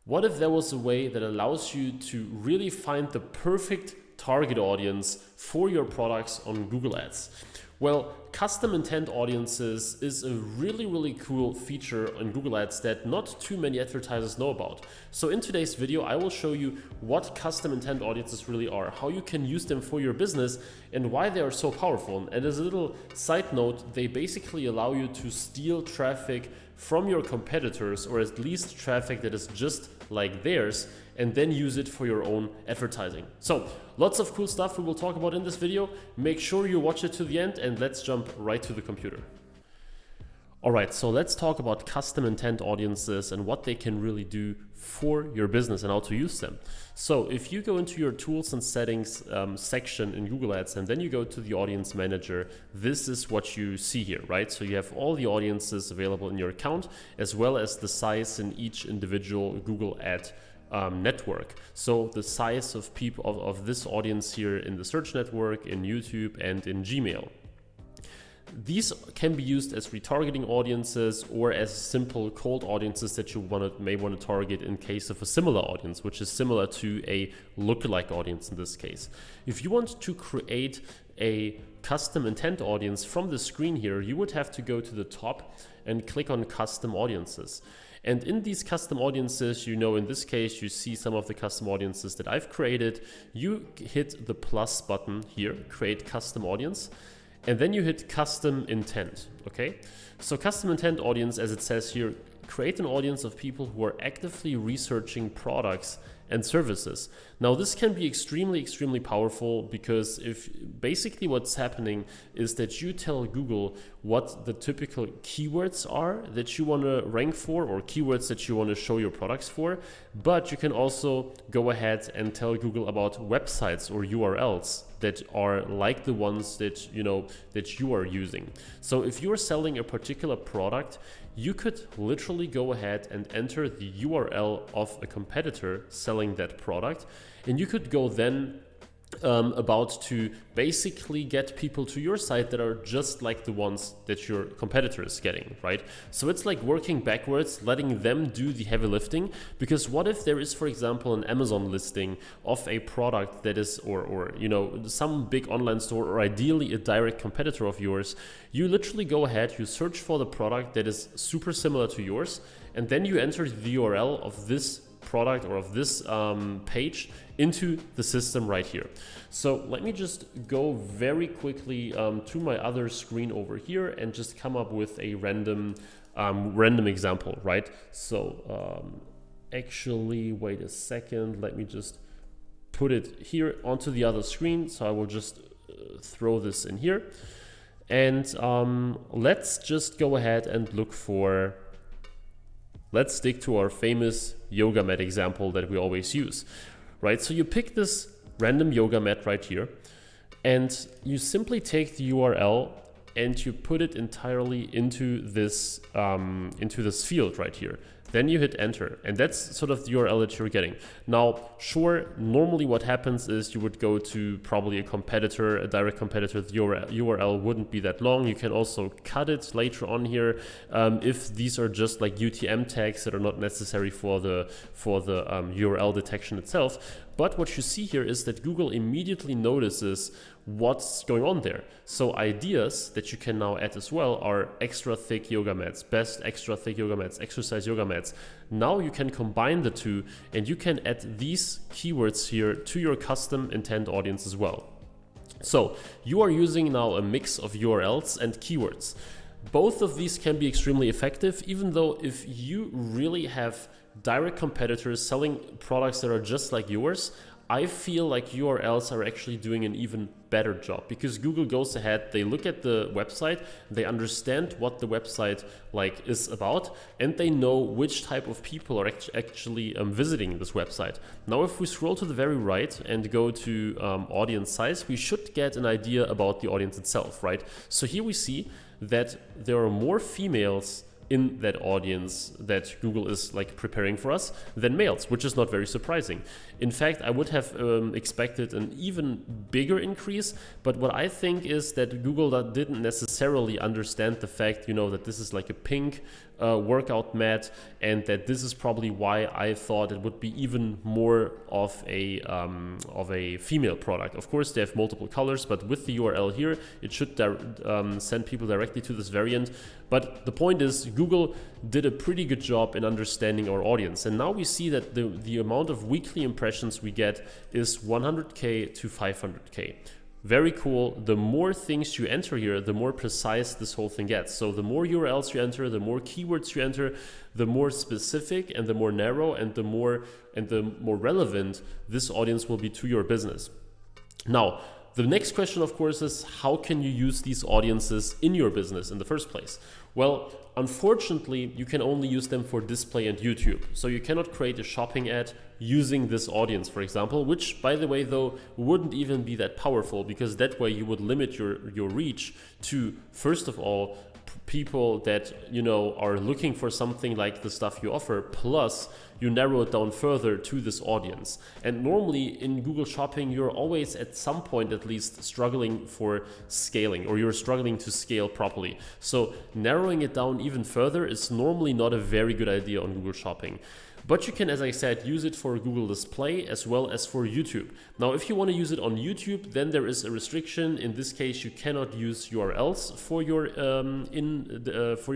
What if there was a way that allows you to really find the perfect target audience for your products on Google Ads? Well, custom intent audiences is a really cool feature on Google Ads that not too many advertisers know about. So in today's video, I will show you what custom intent audiences really are, how you can use them for your business, and why they are so powerful. And as a little side note, they basically allow you to steal traffic from your competitors, or at least traffic that is just like theirs, and then use it for your own advertising. So lots of cool stuff we will talk about in this video. Make sure you watch it to the end, and let's jump right to the computer. Alright, so let's talk about custom intent audiences and what they can really do for your business and how to use them. So if you go into your tools and settings section in Google Ads, and then you go to the audience manager, this is what you see here, right? So you have all the audiences available in your account, as well as the size in each individual Google Ad network. So the size of people of this audience here in the search network, in YouTube, and in Gmail. These can be used as retargeting audiences or as simple cold audiences that you may want to target in case of a similar audience, which is similar to a lookalike audience in this case. If you want to create a custom intent audience from the screen here, you would have to go to the top and click on custom audiences. And in these custom audiences, in this case, you see some of the custom audiences that I've created. You hit the plus button here, create custom audience. And then you hit custom intent, okay? So custom intent audience, as it says here, create an audience of people who are actively researching products and services. Now this can be extremely powerful, because if basically what's happening is that you tell Google what the typical keywords are that you want to rank for, or keywords that you want to show your products for, but you can also go ahead and tell Google about websites or URLs that are like the ones that you are using. So if you're selling a particular product, you could literally go ahead and enter the URL of a competitor selling that product, and you could go then about to basically get people to your site that are just like the ones that your competitor is getting, right? So it's like working backwards, letting them do the heavy lifting, because what if there is, for example, an Amazon listing of a product that is, or some big online store, or ideally a direct competitor of yours. You literally go ahead, you search for the product that is super similar to yours, and then you enter the URL of this product or of this page into the system right here. So let me just go very quickly to my other screen over here and just come up with a random example, right? So actually, wait a second, let me just put it here onto the other screen. So I will just throw this in here, and let's just go ahead and look for, let's stick to our famous yoga mat example that we always use, right? So you pick this random yoga mat right here, and you simply take the URL and you put it entirely into this field right here. Then you hit enter, and that's sort of the URL that you're getting. Now, sure, normally what happens is you would go to probably a competitor, a direct competitor. The URL wouldn't be that long. You can also cut it later on here if these are just like UTM tags that are not necessary for the URL detection itself. But what you see here is that Google immediately notices what's going on there. So ideas that you can now add as well are extra thick yoga mats, best extra thick yoga mats, exercise yoga mats. Now you can combine the two, and you can add these keywords here to your custom intent audience as well. So you are using now a mix of URLs and keywords. Both of these can be extremely effective, even though if you really have direct competitors selling products that are just like yours, I feel like URLs are actually doing an even better job, because Google goes ahead, they look at the website, they understand what the website is about, and they know which type of people are actually visiting this website. Now, if we scroll to the very right and go to audience size, we should get an idea about the audience itself, right? So here we see that there are more females in that audience that Google is like preparing for us than males, which is not very surprising. In fact, I would have expected an even bigger increase, but what I think is that Google didn't necessarily understand the fact, that this is like a pink workout mat, and that this is probably why I thought it would be even more of a female product. Of course, they have multiple colors, but with the URL here, it should send people directly to this variant. But the point is, Google did a pretty good job in understanding our audience. And now we see that the amount of weekly impressions we get is 100K to 500K. Very cool. The more things you enter here, the more precise this whole thing gets. So the more URLs you enter, the more keywords you enter, the more specific and the more narrow and the more relevant this audience will be to your business. Now, the next question, of course, is how can you use these audiences in your business in the first place? Well, unfortunately, you can only use them for display and YouTube. So you cannot create a shopping ad using this audience, for example, which, by the way, though, wouldn't even be that powerful, because that way you would limit your reach to, first of all, people that are looking for something like the stuff you offer, plus you narrow it down further to this audience. And normally in Google Shopping, you're always at some point at least struggling for scaling, or you're struggling to scale properly. So narrowing it down even further is normally not a very good idea on Google Shopping. But you can, as I said, use it for Google Display as well as for YouTube. Now, if you want to use it on YouTube, then there is a restriction. In this case, you cannot use URLs for your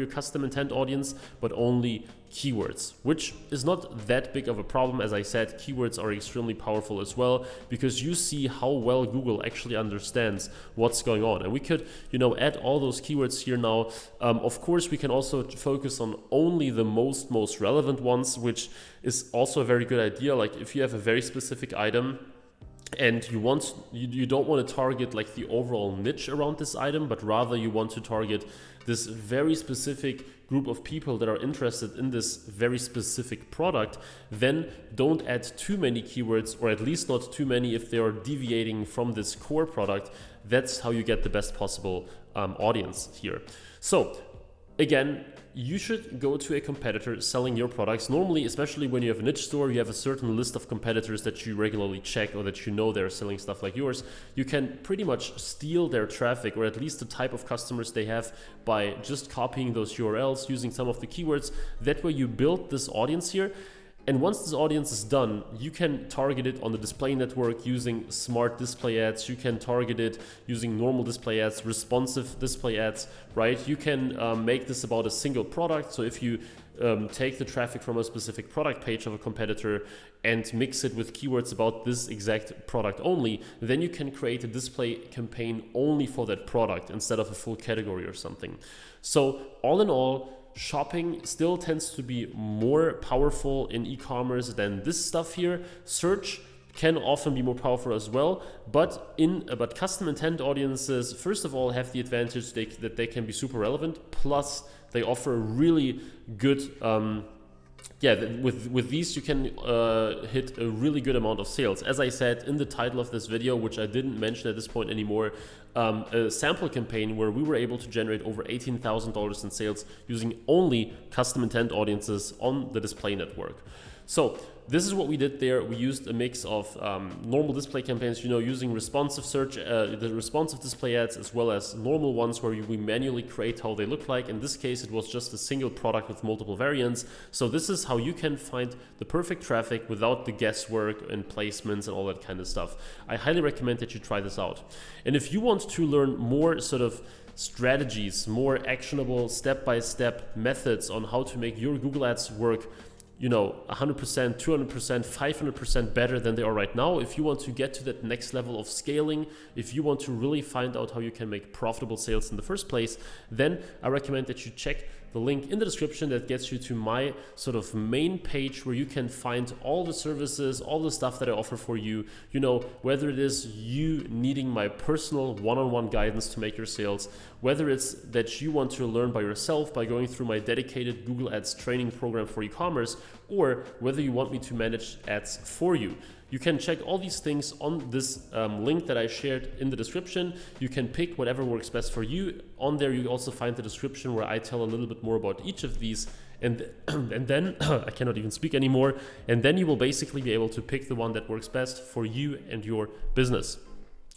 custom intent audience, but only keywords, which is not that big of a problem. As I said, keywords are extremely powerful as well, because you see how well Google actually understands what's going on. And we could, add all those keywords here now. Of course, we can also focus on only the most relevant ones, which is also a very good idea. Like if you have a very specific item and you don't want to target like the overall niche around this item, but rather you want to target this very specific group of people that are interested in this very specific product, then don't add too many keywords, or at least not too many if they are deviating from this core product. That's how you get the best possible audience here. So again, you should go to a competitor selling your products. Normally, especially when you have a niche store, you have a certain list of competitors that you regularly check, or that they're selling stuff like yours. You can pretty much steal their traffic, or at least the type of customers they have, by just copying those URLs, using some of the keywords. That way you build this audience here. And once this audience is done, you can target it on the display network using smart display ads. You can target it using normal display ads, responsive display ads, right? You can make this about a single product. So if you take the traffic from a specific product page of a competitor and mix it with keywords about this exact product only, then you can create a display campaign only for that product instead of a full category or something. So all in all, shopping still tends to be more powerful in e-commerce than this stuff here. Search can often be more powerful as well, but custom intent audiences, first of all, have the advantage that they can be super relevant, plus they offer really good with these you can hit a really good amount of sales. As I said in the title of this video, which I didn't mention at this point anymore, a sample campaign where we were able to generate over $18,000 in sales using only custom intent audiences on the display network. So this is what we did there. We used a mix of normal display campaigns, using responsive search, the responsive display ads, as well as normal ones where we manually create how they look like. In this case, it was just a single product with multiple variants. So this is how you can find the perfect traffic without the guesswork and placements and all that kind of stuff. I highly recommend that you try this out. And if you want to learn more sort of strategies, more actionable step-by-step methods on how to make your Google Ads work 100%, 200%, 500% better than they are right now, if you want to get to that next level of scaling, if you want to really find out how you can make profitable sales in the first place, then I recommend that you check the link in the description that gets you to my sort of main page where you can find all the services, all the stuff that I offer for you, whether it is you needing my personal one-on-one guidance to make your sales, whether it's that you want to learn by yourself by going through my dedicated Google Ads training program for e-commerce, or whether you want me to manage ads for you. You can check all these things on this link that I shared in the description. You can pick whatever works best for you. On there, you also find the description where I tell a little bit more about each of these. And then, I cannot even speak anymore. And then you will basically be able to pick the one that works best for you and your business.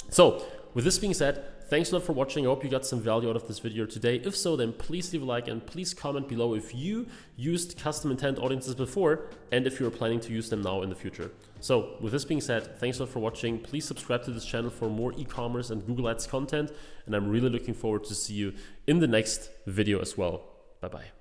So with this being said, thanks a lot for watching. I hope you got some value out of this video today. If so, then please leave a like and please comment below if you used custom intent audiences before and if you're planning to use them now in the future. So with this being said, thanks a lot for watching. Please subscribe to this channel for more e-commerce and Google Ads content. And I'm really looking forward to see you in the next video as well. Bye-bye.